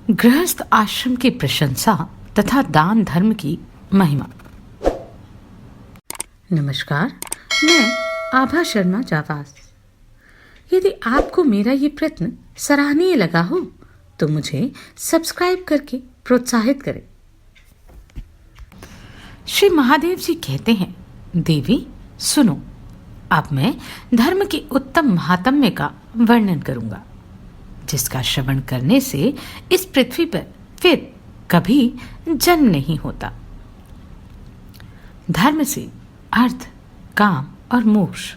गृहस्थ आश्रम की प्रशंसा तथा दान धर्म की महिमा। नमस्कार, मैं आभा शर्मा जावास। यदि आपको मेरा ये प्रयत्न सराहनीय लगा हो तो मुझे सब्सक्राइब करके प्रोत्साहित करें। श्री महादेव जी कहते हैं, देवी सुनो, अब मैं धर्म की उत्तम महात्म्य का वर्णन करूंगा, जिसका श्रवण करने से इस पृथ्वी पर फिर कभी जन्म नहीं होता। धर्म से अर्थ, काम और मोक्ष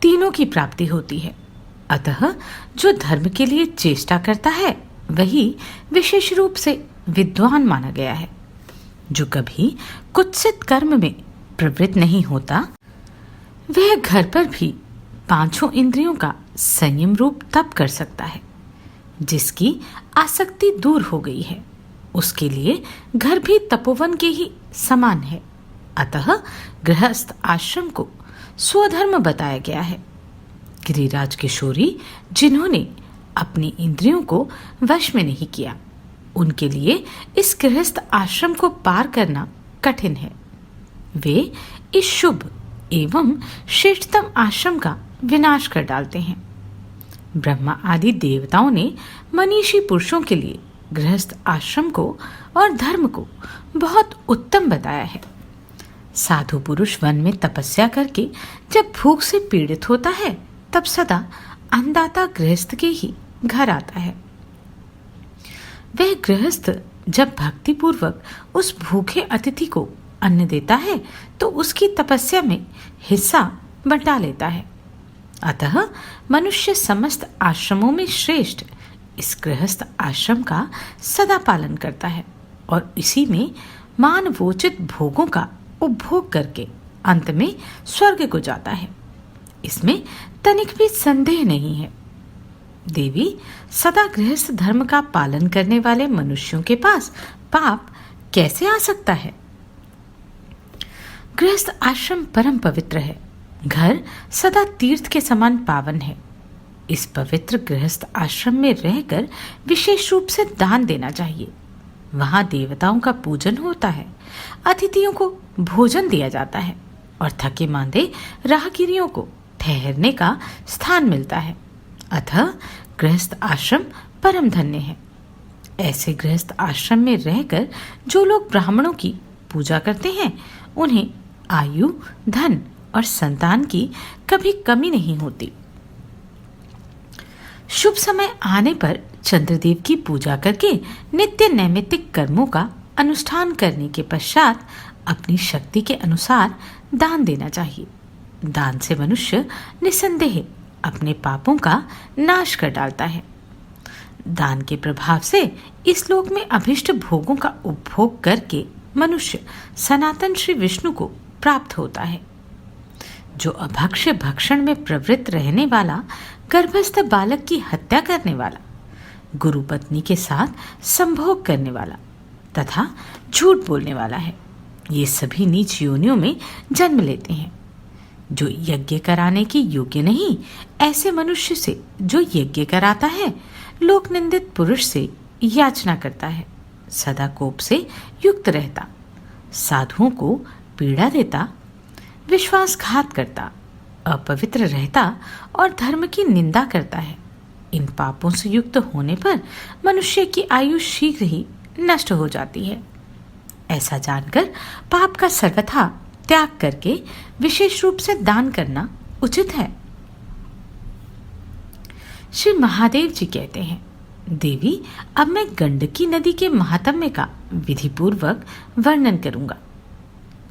तीनों की प्राप्ति होती है। अतः जो धर्म के लिए चेष्टा करता है वही विशेष रूप से विद्वान माना गया है। जो कभी कुत्सित कर्म में प्रवृत्त नहीं होता, वह घर पर भी पांचों इंद्रियों का संयम रूप तप कर सकता है। जिसकी आसक्ति दूर हो गई है, उसके लिए घर भी तपोवन के ही समान है। अतः गृहस्थ आश्रम को स्वधर्म बताया गया है। गिरिराज किशोरी, जिन्होंने अपनी इंद्रियों को वश में नहीं किया, उनके लिए इस गृहस्थ आश्रम को पार करना कठिन है। वे इस शुभ एवं श्रेष्ठतम आश्रम का विनाश कर डालते हैं। ब्रह्मा आदि देवताओं ने मनीषी पुरुषों के लिए गृहस्थ आश्रम को और धर्म को बहुत उत्तम बताया है। साधु पुरुष वन में तपस्या करके जब भूख से पीड़ित होता है, तब सदा अन्नदाता गृहस्थ के ही घर आता है। वह गृहस्थ जब भक्ति पूर्वक उस भूखे अतिथि को अन्न देता है तो उसकी तपस्या में हिस्सा बंटा लेता है। अतः मनुष्य समस्त आश्रमों में श्रेष्ठ इस गृहस्थ आश्रम का सदा पालन करता है और इसी में मानवोचित भोगों का उपभोग करके अंत में स्वर्ग को जाता है। इसमें तनिक भी संदेह नहीं है। देवी, सदा गृहस्थ धर्म का पालन करने वाले मनुष्यों के पास पाप कैसे आ सकता है? गृहस्थ आश्रम परम पवित्र है। घर सदा तीर्थ के समान पावन है। इस पवित्र गृहस्थ आश्रम में रहकर विशेष रूप से दान देना चाहिए। वहां देवताओं का पूजन होता है, अतिथियों को भोजन दिया जाता है और थके मांदे राहगीरियों को ठहरने का स्थान मिलता है। अतः गृहस्थ आश्रम परम धन्य है। ऐसे गृहस्थ आश्रम में रहकर जो लोग ब्राह्मणों की पूजा करते हैं, उन्हें आयु, धन और संतान की कभी कमी नहीं होती। शुभ समय आने पर चंद्रदेव की पूजा करके नित्य नैमित्तिक कर्मों का अनुष्ठान करने के पश्चात अपनी शक्ति के अनुसार दान देना चाहिए। दान से मनुष्य निसंदेह अपने पापों का नाश कर डालता है। दान के प्रभाव से इस लोक में अभिष्ट भोगों का उपभोग करके मनुष्य सनातन श्री विष्णु को प्राप्त होता है। जो अभक्ष्य भक्षण में प्रवृत्त रहने वाला, गर्भस्थ बालक की हत्या करने वाला, गुरु पत्नी के साथ संभोग करने वाला तथा झूठ बोलने वाला है, ये सभी नीच योनियों में जन्म लेते हैं। जो यज्ञ कराने के योग्य नहीं, ऐसे मनुष्य से जो यज्ञ कराता है, लोक निंदित पुरुष से याचना करता है, सदा कोप से युक्त रहता, साधुओं को पीड़ा देता, विश्वासघात करता, अपवित्र रहता और धर्म की निंदा करता है। इन पापों से युक्त होने पर मनुष्य की आयु शीघ्र ही नष्ट हो जाती है। ऐसा जानकर पाप का सर्वथा त्याग करके विशेष रूप से दान करना उचित है। श्री महादेव जी कहते हैं, देवी, अब मैं गंडकी नदी के महात्म्य का विधिपूर्वक वर्णन करूंगा।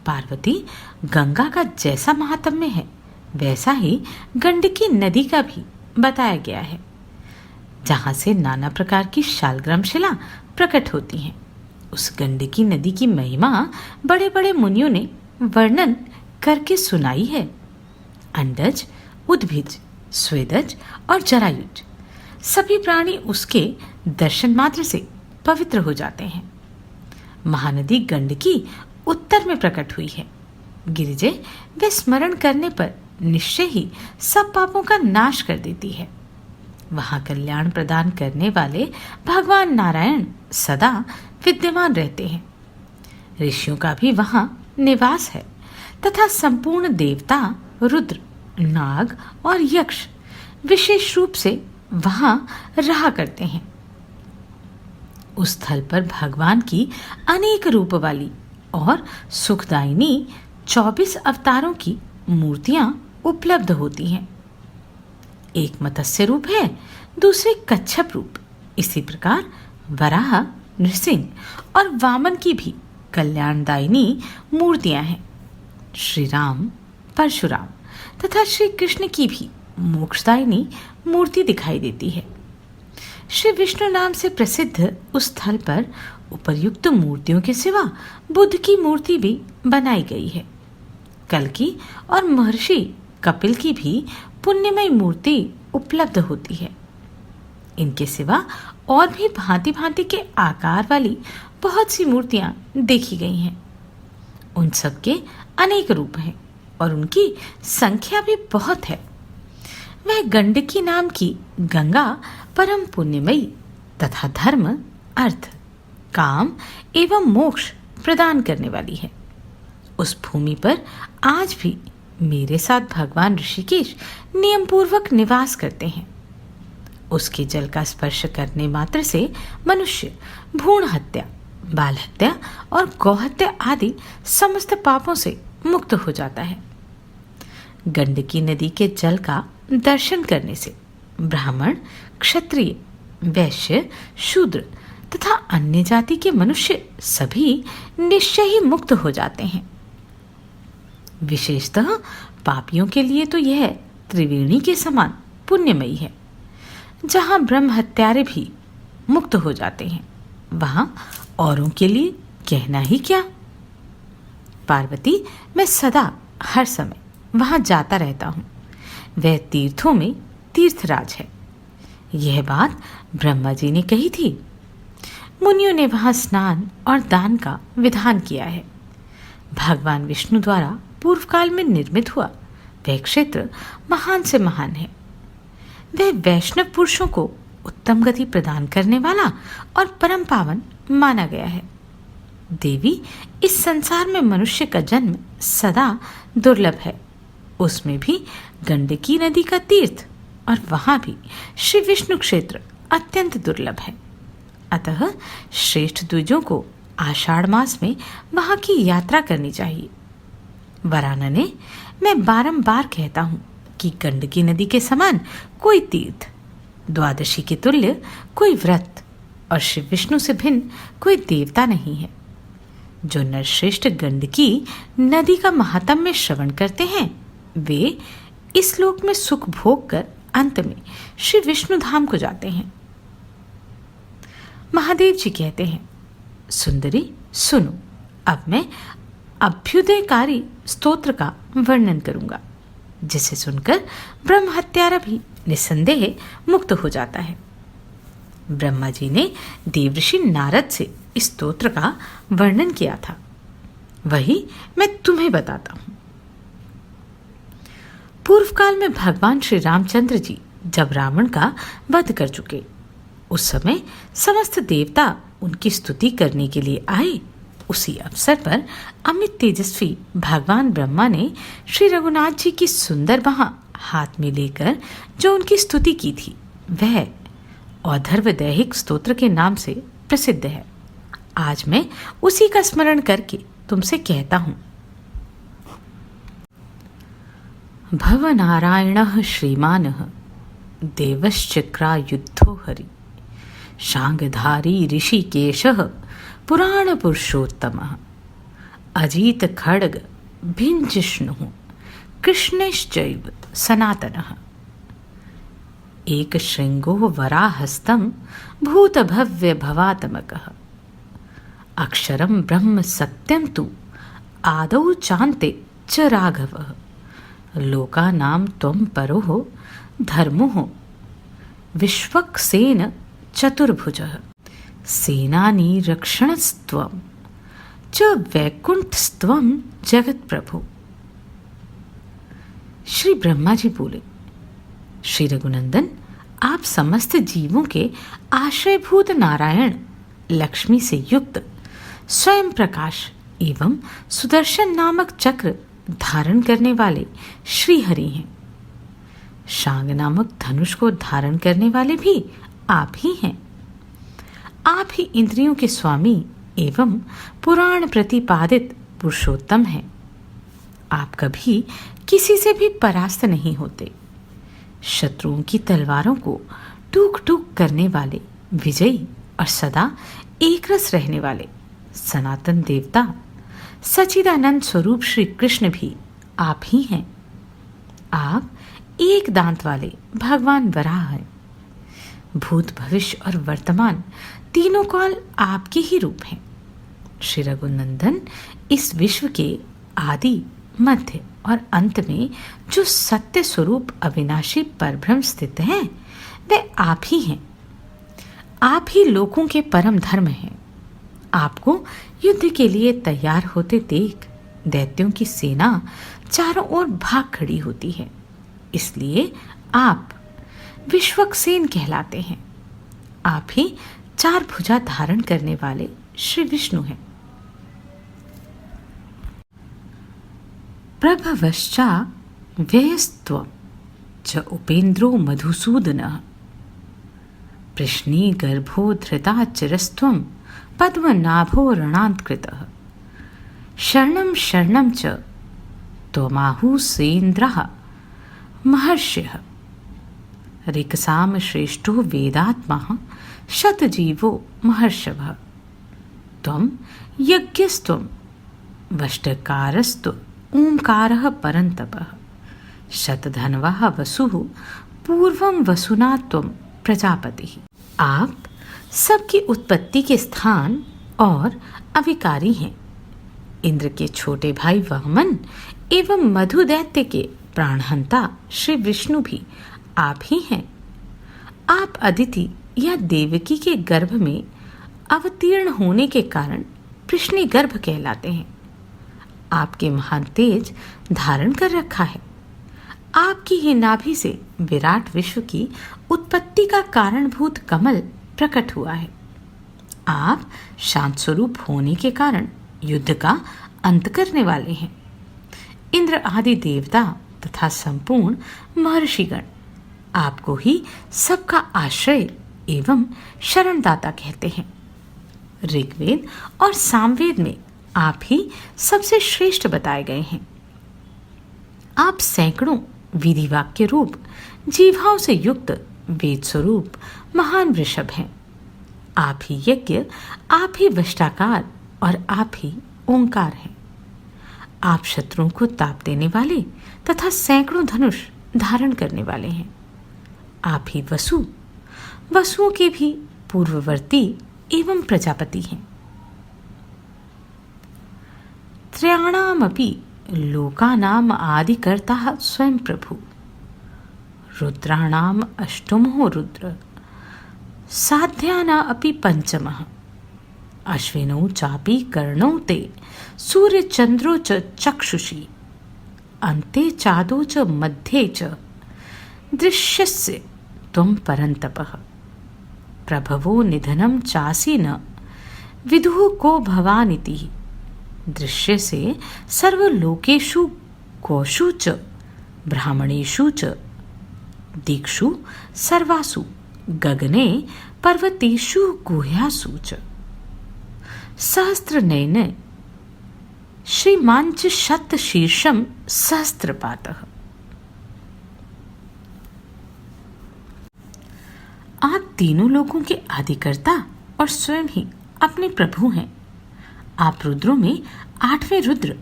पार्वती, गंगा का जैसा महात्म्य है, वैसा ही गंडकी नदी का भी बताया गया है, जहां से नाना प्रकार की शालग्राम शिला प्रकट होती हैं। उस गंडकी नदी की महिमा बड़े बड़े मुनियों ने वर्णन करके सुनाई है। अंडज, उद्भिज, स्वेदज और जरायुज सभी प्राणी उसके दर्शन मात्र से पवित्र हो जाते हैं। महानदी गंडकी उत्तर में प्रकट हुई है। गिरिजे वे स्मरण करने पर निश्चय ही सब पापों का नाश कर देती है। वहां कल्याण प्रदान करने वाले भगवान नारायण सदा विद्यमान रहते हैं। ऋषियों का भी वहां निवास है तथा संपूर्ण देवता, रुद्र, नाग और यक्ष विशेष रूप से वहां रहा करते हैं। उस स्थल पर भगवान की अनेक रूप वाली और सुखदायिनी 24 अवतारों की मूर्तियां उपलब्ध होती हैं। एक मत्स्य रूप है, दूसरे कच्छप रूप। इसी प्रकार वराह, नृसिंह और वामन की भी कल्याणदायिनी मूर्तियां हैं। श्री राम, परशुराम तथा श्री कृष्ण की भी मोक्षदायिनी मूर्ति दिखाई देती है। श्री विष्णु नाम से प्रसिद्ध उस स्थल पर उपर्युक्त मूर्तियों के सिवा बुद्ध की मूर्ति भी बनाई गई है। कल्कि और महर्षि कपिल की भी पुण्यमय मूर्ति उपलब्ध होती है। इनके सिवा और भी भांति भांति के आकार वाली बहुत सी मूर्तियां देखी गई हैं। उन सब के अनेक रूप हैं और उनकी संख्या भी बहुत है। वह गंडकी नाम की गंगा परम पुण्यमयी तथा धर्म, अर्थ, काम एवं मोक्ष प्रदान करने वाली है। उस भूमि पर आज भी मेरे साथ भगवान ऋषिकेश नियम पूर्वक निवास करते हैं। उसके जल का स्पर्श करने मात्र से मनुष्य भ्रूण हत्या, बाल हत्या और गौहत्या आदि समस्त पापों से मुक्त हो जाता है। गंडकी नदी के जल का दर्शन करने से ब्राह्मण, क्षत्रिय, वैश्य, शूद्र तथा अन्य जाति के मनुष्य सभी निश्चय ही मुक्त हो जाते हैं। विशेषतः पापियों के लिए तो यह त्रिवेणी के समान पुण्यमयी है। जहां ब्रह्म हत्यारे भी मुक्त हो जाते हैं, वहां औरों के लिए कहना ही क्या। पार्वती, मैं सदा हर समय वहां जाता रहता हूं। वह तीर्थों में तीर्थराज है। यह बात ब्रह्मा जी ने कही थी। मुनियों ने वहां स्नान और दान का विधान किया है। भगवान विष्णु द्वारा पूर्व काल में निर्मित हुआ वह क्षेत्र महान से महान है। वह वैष्णव पुरुषों को उत्तम गति प्रदान करने वाला और परम पावन माना गया है। देवी, इस संसार में मनुष्य का जन्म सदा दुर्लभ है। उसमें भी गंडकी नदी का तीर्थ और वहां भी श्री विष्णु क्षेत्र अत्यंत दुर्लभ है। अतः श्रेष्ठ द्विजों को आषाढ़ मास में वहां की यात्रा करनी चाहिए। वरानने, मैं बारंबार कहता हूं कि गंडकी नदी के समान कोई तीर्थ, द्वादशी के तुल्य कोई व्रत और श्री विष्णु से भिन्न कोई देवता नहीं है। जो नरश्रेष्ठ गंडकी नदी का महात्म्य श्रवण करते हैं, वे इस लोक में सुख भोग कर अंत में श्री विष्णु धाम को जाते हैं। महादेव जी कहते हैं, सुंदरी सुनो, अब मैं अभ्युदयकारी स्तोत्र का वर्णन करूंगा, जिसे सुनकर ब्रह्म हत्यारा भी निसंदेह मुक्त हो जाता है। ब्रह्मा जी ने देवऋषि नारद से इस स्तोत्र का वर्णन किया था, वही मैं तुम्हें बताता हूं। पूर्व काल में भगवान श्री रामचंद्र जी जब रावण का वध कर चुके, उस समय समस्त देवता उनकी स्तुति करने के लिए आए। उसी अवसर पर अमित तेजस्वी भगवान ब्रह्मा ने श्री रघुनाथ जी की सुंदर बाह हाथ में लेकर जो उनकी स्तुति की थी, वह औधर्वदैहिक स्तोत्र के नाम से प्रसिद्ध है। आज मैं उसी का स्मरण करके तुमसे कहता हूं। भवनारायणः श्रीमानः देवश्चक्रायुद्धो हरि शांगधारी ऋषिकेशः पुराण पुरुषोत्तमः अजीत खड्ग भिञ्जिष्णुः कृष्णश्चैव सनातनः एक श्रृंगो वराहस्तं भूतभव्य भवात्मकः अक्षरं ब्रह्म सत्यं तु आदौ चान्ते च राघवः लोकानां त्वं परोः धर्मोः विश्वक्सेन चतुर्भुजः सेनानी रक्षणस्त्वं च वैकुंठस्त्वं जगत प्रभु। श्री ब्रह्मा जी बोले, श्री रघुनंदन, आप समस्त जीवों के आश्रयभूत नारायण, लक्ष्मी से युक्त स्वयं प्रकाश एवं सुदर्शन नामक चक्र धारण करने वाले श्री हरि हैं। शांग नामक धनुष को धारण करने वाले भी आप ही हैं। आप ही इंद्रियों के स्वामी एवं पुराण प्रतिपादित पुरुषोत्तम हैं। आप कभी किसी से भी परास्त नहीं होते। शत्रुओं की तलवारों को टूक टूक करने वाले विजयी और सदा एक रस रहने वाले सनातन देवता सच्चिदानंद स्वरूप श्री कृष्ण भी आप ही हैं। आप एक दांत वाले भगवान वराह हैं। भूत, भविष्य और वर्तमान तीनों काल आपके ही रूप हैं। श्री रघुनंदन, इस विश्व के आदि, मध्य और अंत में जो सत्य स्वरूप अविनाशी परब्रह्म स्थित है, वे आप ही हैं। आप ही लोगों के परम धर्म हैं। आपको युद्ध के लिए तैयार होते देख दैत्यों की सेना चारों ओर भाग खड़ी होती है। इसलिए आप विश्वक्सेन कहलाते हैं। आप ही चार भुजा धारण करने वाले श्री विष्णु हैं। प्रभवश्चा व्ययस्त्वं च उपेन्द्रो मधुसूदनः प्रश्नी गर्भो धृता चिरस्त्वं पद्मनाभो रणांतकृतः शरणं शरणं च त्वमाहुसेन्द्रः महर्षयः ऋक्साम श्रेष्ठो वेदात्मा शतजीवो महर्षभः त्वं यज्ञस्त्वं वष्टकारस्तु ओंकारः परन्तपः शतधन्वः वसुः पूर्वं वसुना त्वं प्रजापतिः। आप सबकी उत्पत्ति के स्थान और अविकारी हैं। इंद्र के छोटे भाई वामन एवं मधु दैत्य के प्राणहंता श्री विष्णु भी आप ही हैं। आप अदिति या देवकी के गर्भ में अवतीर्ण होने के कारण कृष्णी गर्भ कहलाते हैं। आपके महान तेज धारण कर रखा है। आपकी ही नाभि से विराट विश्व की उत्पत्ति का कारणभूत कमल प्रकट हुआ है। आप शांत स्वरूप होने के कारण युद्ध का अंत करने वाले हैं। इंद्र आदि देवता तथा संपूर्ण महर्षिगण आपको ही सबका आश्रय एवं शरणदाता कहते हैं। ऋग्वेद और सामवेद में आप ही सबसे श्रेष्ठ बताए गए हैं। आप सैकड़ों विधि वाक्य रूप जीवाओं से युक्त वेद स्वरूप महान वृषभ हैं। आप ही यज्ञ, आप ही वष्टाकार और आप ही ओंकार हैं। आप शत्रुओं को ताप देने वाले तथा सैकड़ों धनुष धारण करने वाले हैं। आप ही वसु, वसुओं के भी पूर्ववर्ती एवं प्रजापति हैं। त्रयाणामपि लोकानाम आदिकर्ता स्वयं प्रभु रुद्राणाम अष्टमो रुद्र साध्याना अपि पंचमः अश्विनौ चापि कर्णौ ते सूर्य चंद्रो च चक्षुषी अन्ते चादौ च मध्ये च दृश्यस्य त्वं परन्तपः प्रभवो निधनं चासि न विदुः को भवानिति दृश्य से सर्वलोकेषु गोषु च ब्राह्मणेषु च दीक्षु सर्वासु गगने पर्वतेषु गुह्यासु च सहस्रनयने श्रीमान् च शतशीर्षं सहस्रपातः। आप तीनों लोगों के आदिकर्ता और स्वयं ही अपने प्रभु हैं। आप रुद्रों में 8वें रुद्र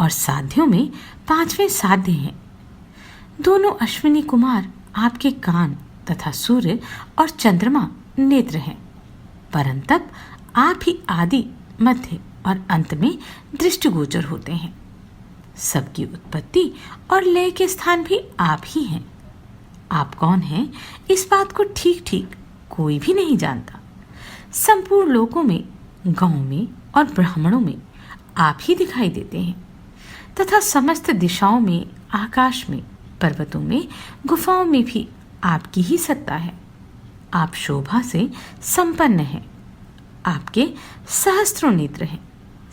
और साध्यों में 5वें साध्य हैं। दोनों अश्विनी कुमार आपके कान तथा सूर्य और चंद्रमा नेत्र हैं। परंतप आप ही आदि, मध्य और अंत में दृष्टिगोचर होते हैं। सबकी उत्पत्ति और लय के स्थान भी आप ही हैं। आप कौन हैं, इस बात को ठीक ठीक कोई भी नहीं जानता। संपूर्ण लोकों में, गांवों में और ब्राह्मणों में आप ही दिखाई देते हैं तथा समस्त दिशाओं में, आकाश में, पर्वतों में, गुफाओं में भी आपकी ही सत्ता है। आप शोभा से संपन्न हैं। आपके सहस्त्रों नेत्र हैं,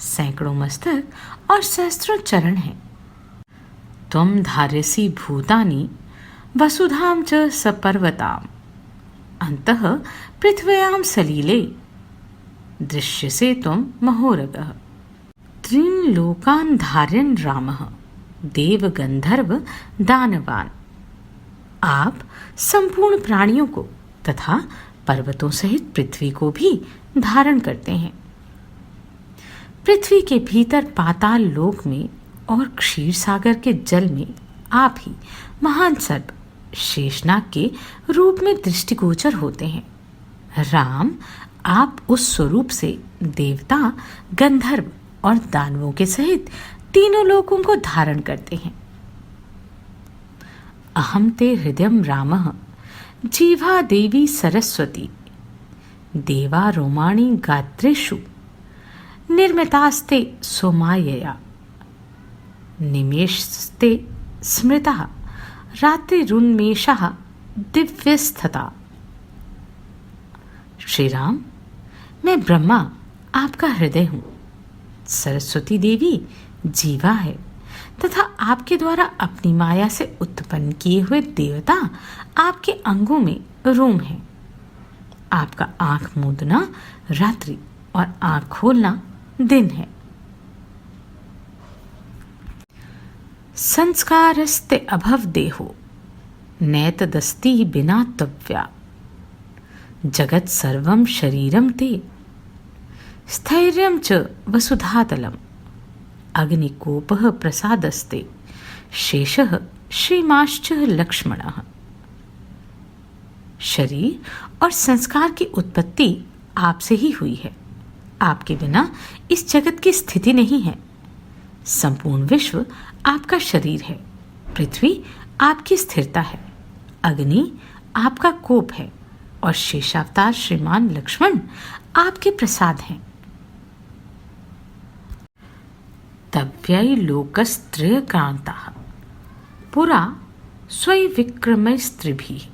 सैकड़ों मस्तक और सहस्त्रों चरण हैं। त्वं धार्यसि भूतानि वसुधां च सपर्वताम् अन्तः पृथिव्यां सलीले दृश्यसे त्वं महोरगः। त्रीन् लोकान् धार्यन् रामः देव गंधर्व दानवान। आप संपूर्ण प्राणियों को तथा पर्वतों सहित पृथ्वी को भी धारण करते हैं। पृथ्वी के भीतर पाताल लोक में और क्षीर सागर के जल में आप ही महान सर्प शेषनाग के रूप में दृष्टिगोचर होते हैं। राम, आप उस स्वरूप से देवता, गंधर्व और दानवों के सहित तीनों लोकों को धारण करते हैं। अहम ते हृदयं रामः जीवा देवी सरस्वती देवा रोमाणि गात्रेषु निर्मितास्ते सोमायया निमेषस्ते स्मृतः रात्रिरुन्मेषः दिव्यस्तथा। श्री राम, मैं ब्रह्मा आपका हृदय हूँ, सरस्वती देवी जीवा है तथा आपके द्वारा अपनी माया से उत्पन्न किए हुए देवता आपके अंगों में रोम है। आपका आंख मूंदना रात्रि और आंख खोलना दिन है। संस्कारस्ते अभव देहो नैतदस्ति बिना तव्या जगत सर्वं शरीरं ते स्थैर्यं च वसुधातलम् अग्निकोपः प्रसादस्ते शेषः श्रीमाश्च लक्ष्मणः। शरीर और संस्कार की उत्पत्ति आपसे ही हुई है। आपके बिना इस जगत की स्थिति नहीं है। संपूर्ण विश्व आपका शरीर है, पृथ्वी आपकी स्थिरता है, अग्नि आपका कोप है और शेषावतार श्रीमान लक्ष्मण आपके प्रसाद हैं। तव्यै लोकस्त्रयक्रान्ताः पुरा स्वैर्विक्रमैस्त्रिभिः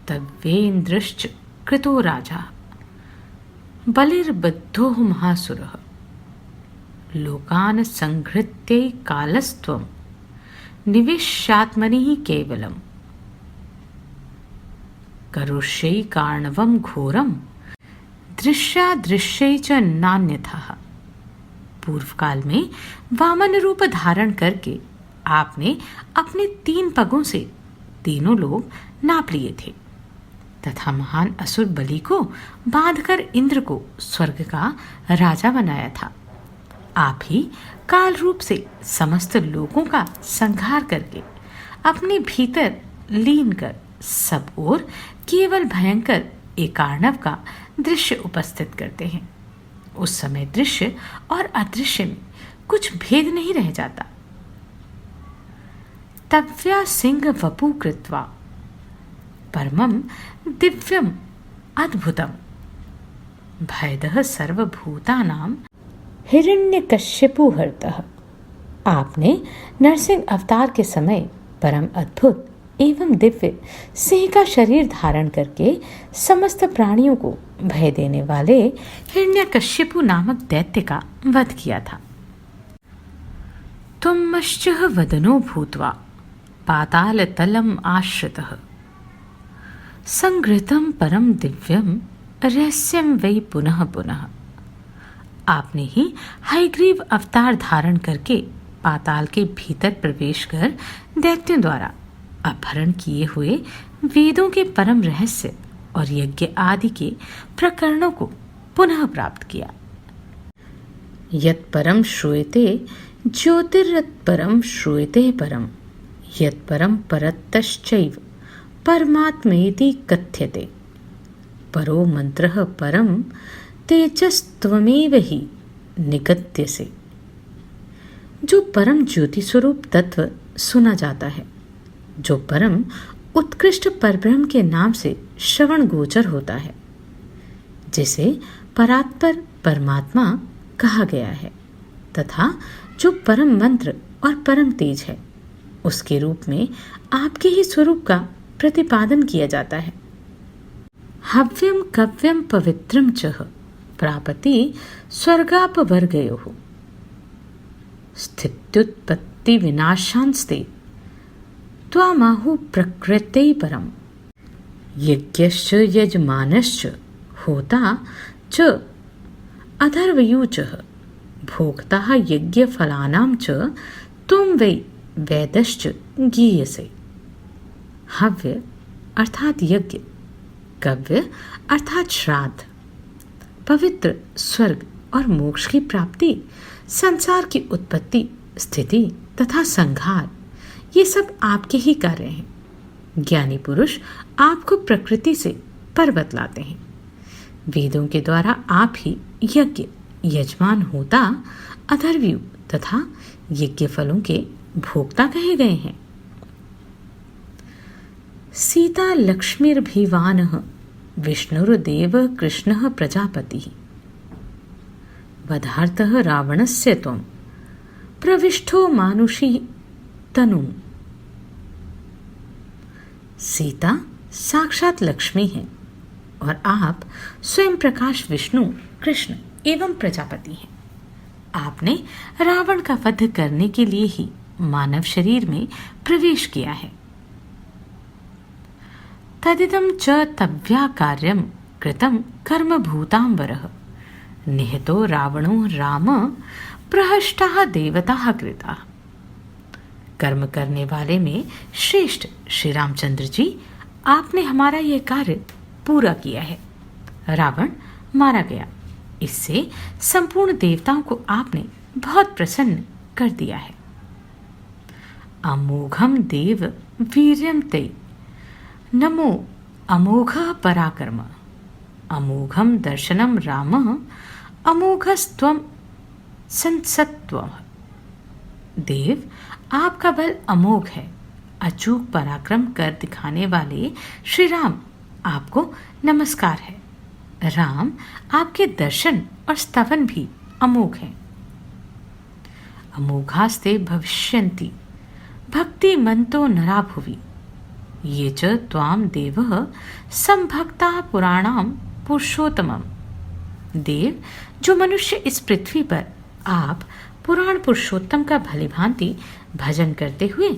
तव्येन्द्रश्च कृतो राजा बलिर्बद्धो महासुरः लोकान् संहृत्यै कालस्त्वं निविश्यात्मनि केवलम् करुष्यै कार्णवं घोरं दृश्यादृश्यै च नान्यथः। पूर्व काल में वामन रूप धारण करके आपने अपने 3 पगों से तीनों लोग नाप लिए थे तथा महान असुर बलि को बांधकर इंद्र को स्वर्ग का राजा बनाया था। आप ही काल रूप से समस्त लोगों का संहार करके अपने भीतर लीन कर सब ओर केवल भयंकर एकार्णव का दृश्य उपस्थित करते हैं। उस समय दृश्य और अदृश्य में कुछ भेद नहीं रह जाता। तव्या सिंह वपु कृत्वा परमं दिव्यम अद्भुतम भयदः सर्वभूतानां हिरण्यकश्यपु हर्तः। आपने नरसिंह अवतार के समय परम अद्भुत एवं दिव्य सिंह का शरीर धारण करके समस्त प्राणियों को भय देने वाले हिरण्यकश्यपु नामक दैत्य का वध किया था। तुमश्चः वदनो भूत्वा पातालतलम् आश्रितः संगृतं परम दिव्यम रहस्यम वै पुनः पुनः। आपने ही हयग्रीव अवतार धारण करके पाताल के भीतर प्रवेश कर दैत्यों द्वारा अपहरण किए हुए वेदों के परम रहस्य और यज्ञ आदि के प्रकरणों को पुनः प्राप्त किया। यत् परम श्रूयते ज्योतिर्यत् परम श्रूयते परम यत् परम परतश्चैव परमात्मेति कथ्यते परो मंत्रः परम तेजस्त्वमेव ही निगत्यसे। जो परम ज्योति स्वरूप तत्व सुना जाता है, जो परम उत्कृष्ट परब्रह्म के नाम से श्रवण गोचर होता है, जिसे परात्पर परमात्मा कहा गया है तथा जो परम मंत्र और परम तेज है, उसके रूप में आपके ही स्वरूप का प्रतिपादन किया जाता है। हव्यम कव्यम पवित्रम च प्रापति स्वर्गापवर्गयोः स्थित्युत्पत्ति विनाशांस्ते त्वामाहु प्रकृत्यै परम् यज्ञश्च यजमानश्च होता च अथर्वयूचः भोक्ता यज्ञफलानां च त्वं वै वेदश्च गीयसे। हव्य अर्थात यज्ञ, कव्य अर्थात श्राद्ध, पवित्र स्वर्ग और मोक्ष की प्राप्ति, संसार की उत्पत्ति, स्थिति तथा संहार, ये सब आपके ही कार्य हैं। ज्ञानी पुरुष आपको प्रकृति से पर बतलाते हैं। वेदों के द्वारा आप ही यज्ञ, यजमान होता, अथर्वयु तथा यज्ञ फलों के भोक्ता कहे गए हैं। सीता लक्ष्मीर्भिवानः विष्णुर्देव कृष्णः प्रजापतिः वधार्थः रावणस्य त्वं प्रविष्टो मानुषी तनु। सीता साक्षात लक्ष्मी है और आप स्वयं प्रकाश विष्णु, कृष्ण एवं प्रजापति हैं। आपने रावण का वध करने के लिए ही मानव शरीर में प्रवेश किया है। तदिदं च तव्या कार्यं कृतं कर्म भूतांवरः निहतो रावणो राम प्रहष्टाः देवताः कृताः। कर्म करने वाले में श्रेष्ठ श्री रामचंद्र जी, आपने हमारा यह कार्य पूरा किया है। रावण मारा गया, इससे संपूर्ण देवताओं को आपने बहुत प्रसन्न कर दिया है। अमोघम देव वीर्यम ते नमो अमोघः पराक्रम अमोघम दर्शनम राम अमोघस्त्वं संसत्त्वम्। देव, आपका बल अमोघ है। अचूक पराक्रम कर दिखाने वाले श्री राम, आपको नमस्कार है। राम, आपके दर्शन और स्तवन भी अमोघ हैं। अमोघास्ते भविष्यन्ति भक्ति मंतो नरा भुवि ये च त्वाम देवः संभक्ता पुराणाम पुरुषोत्तमम्। देव, जो मनुष्य इस पृथ्वी पर आप पुराण पुरुषोत्तम का भलीभांति भजन करते हुए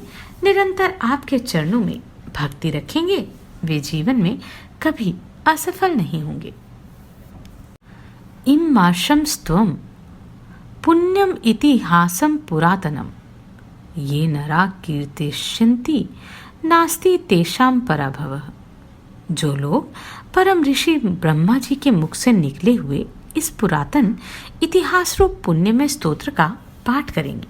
निरंतर आपके चरणों में भक्ति रखेंगे, वे जीवन में कभी असफल नहीं होंगे। इम्माशं स्त्वं पुण्यम इतिहासं पुरातनम ये नरा कीर्तिष्यन्ति नास्ति तेषां पराभवः। जो लोग परम ऋषि ब्रह्मा जी के मुख से निकले हुए इस पुरातन इतिहास रूप पुण्यमय स्तोत्र का पाठ करेंगे,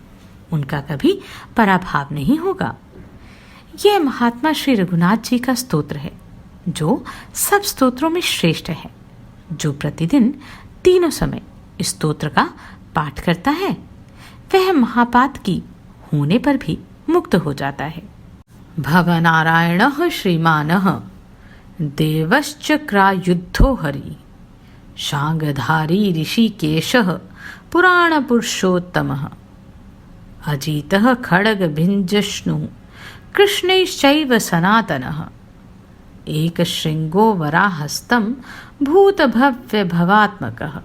उनका कभी पराभाव नहीं होगा। यह महात्मा श्री रघुनाथ जी का स्तोत्र है, जो सब स्तोत्रों में श्रेष्ठ है। जो प्रतिदिन तीनों समय इस स्तोत्र का पाठ करता है, वह महापात की होने पर भी मुक्त हो जाता है। भवनारायणः श्रीमानः देवश्चक्रायुद्धो हरि शांगधारी ऋषिकेशः पुराणपुरुषोत्तमः अजितः खड्गभिञ्जश्नुः कृष्णैश्चैव सनातनः एकशृङ्गो वराहस्तं भूतभव्यभवात्मकः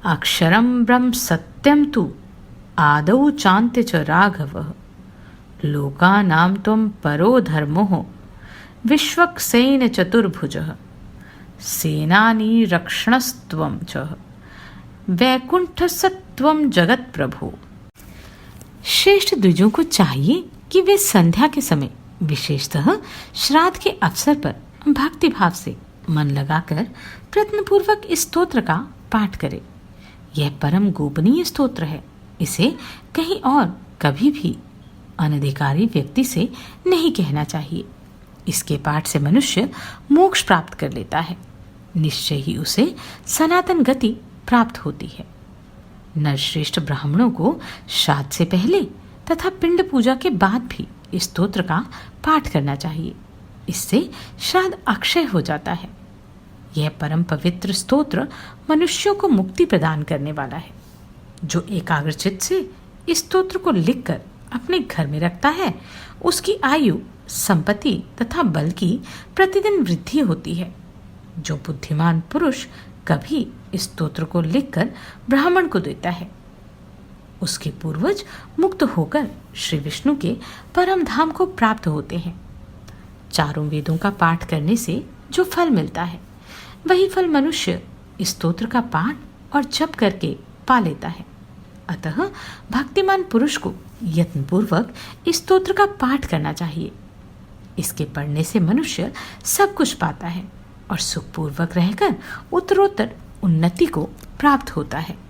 अक्षरं ब्रह्म सत्यं तु आदौ चान्त्य च राघवः लोकानां त्वं परो धर्मो विश्वक्सेन चतुर्भुजः सेनानी रक्षणस्त्वं च वैकुंठसत्त्वं जगत प्रभु। श्रेष्ठ द्विजों को चाहिए कि वे संध्या के समय विशेषतः श्राद्ध के अवसर पर भक्ति भाव से मन लगाकर प्रयत्नपूर्वक इस स्तोत्र का पाठ करें। यह परम गोपनीय स्तोत्र है। इसे कहीं और कभी भी अनधिकारी व्यक्ति से नहीं कहना चाहिए। इसके पाठ से मनुष्य मोक्ष प्राप्त कर लेता है। निश्चय ही उसे सनातन गति प्राप्त होती है। नरश्रेष्ठ ब्राह्मणों को श्राद्ध से पहले तथा पिंड पूजा के बाद भी इस स्तोत्र का पाठ करना चाहिए। इससे श्राद्ध अक्षय हो जाता है। यह परम पवित्र स्तोत्र मनुष्यों को मुक्ति प्रदान करने वाला है। जो एकाग्रचित्त से इस स्तोत्र को लिखकर अपने घर में रखता है, उसकी आयु संपत्ति तथा बल की प्रतिदिन वृद्धि होती है। जो बुद्धिमान पुरुष कभी इस स्तोत्र को लिखकर ब्राह्मण को देता है, उसके पूर्वज मुक्त होकर श्री विष्णु के परम धाम को प्राप्त होते हैं। चारों वेदों का पाठ करने से जो फल मिलता है, वही फल मनुष्य इस स्तोत्र का पाठ और जप करके पा लेता है। अतः भक्तिमान पुरुष को यत्नपूर्वक इस स्तोत्र का पाठ करना चाहिए। इसके पढ़ने से मनुष्य सब कुछ पाता है और सुखपूर्वक रहकर उत्तरोत्तर उन्नति को प्राप्त होता है।